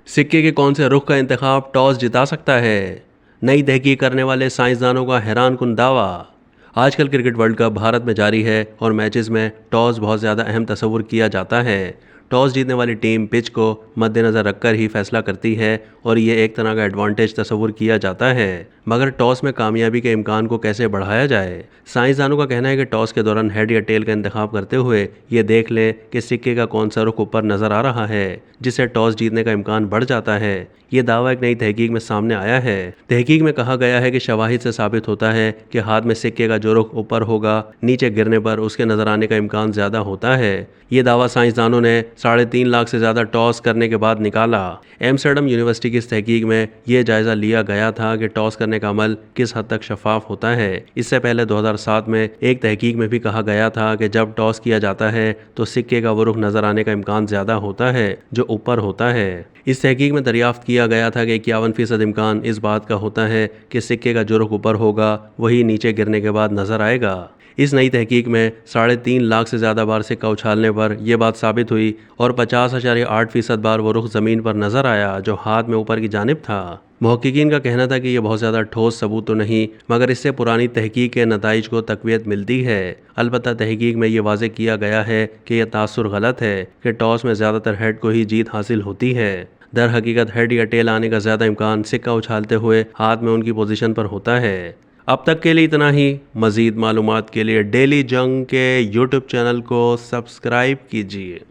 सिक्के के कौन से रुख का इंतखाब टॉस जिता सकता है? नई तहकीक करने वाले साइंसदानों का हैरानकुन दावा। आजकल क्रिकेट वर्ल्ड कप भारत में जारी है और मैचेस में टॉस बहुत ज़्यादा अहम तस्वुर किया जाता है। टॉस जीतने वाली टीम पिच को मद्देनज़र रखकर ही फैसला करती है और ये एक तरह का एडवांटेज तस्वुर किया जाता है। मगर टॉस में कामयाबी के इम्कान को कैसे बढ़ाया जाए? साइंसदानों का कहना है कि टॉस के दौरान हेड या टेल का इंतखाब करते हुए ये देख लें कि सिक्के का कौन सा रुख ऊपर नजर आ रहा है, जिससे टॉस जीतने का इम्कान बढ़ जाता है। ये दावा एक नई तहकीक में सामने आया है। तहकीक में कहा गया है कि शवाहिद से साबित होता है कि हाथ में सिक्के का जो रुख ऊपर होगा, नीचे गिरने पर उसके नजर आने का इम्कान ज्यादा होता है। ये दावा साइंसदानों ने 3.5 लाख से ज्यादा टॉस करने के बाद निकाला। एम्स्टर्डम यूनिवर्सिटी की इस तहकीक में यह जायजा लिया गया था कि टॉस करने का अमल किस हद तक शफाफ होता है। इससे पहले 2007 में एक तहकीक में भी कहा गया था कि जब टॉस किया जाता है तो सिक्के का वो रुख नजर आने का इम्कान ज्यादा होता है जो ऊपर होता है। इस तहकीक में दरियाफ्त किया गया था कि 51% इम्कान इस बात का होता है कि सिक्के का जो रुख ऊपर होगा वही नीचे गिरने के बाद नजर आएगा। इस नई तहकीक में 3.5 लाख से ज़्यादा बार सिक्का उछालने पर यह बात साबित हुई और 50.8% बार वो रुख ज़मीन पर नजर आया जो हाथ में ऊपर की जानिब था। मुहक्किकीन का कहना था कि यह बहुत ज़्यादा ठोस सबूत तो नहीं, मगर इससे पुरानी तहकीक के नताइज को तक़वियत मिलती है। अलबत्ता तहकीक में यह वाज़ेह किया गया है कि यह तासुर गलत है कि टॉस में ज़्यादातर हेड को ही जीत हासिल होती है। दर हकीकत हेड या टेल आने का ज़्यादा इम्कान सिक्का उछालते हुए हाथ में उनकी पोजीशन पर होता है। अब तक के लिए इतना ही। मज़ीद मालूमात के लिए डेली जंग के यूट्यूब चैनल को सब्सक्राइब कीजिए।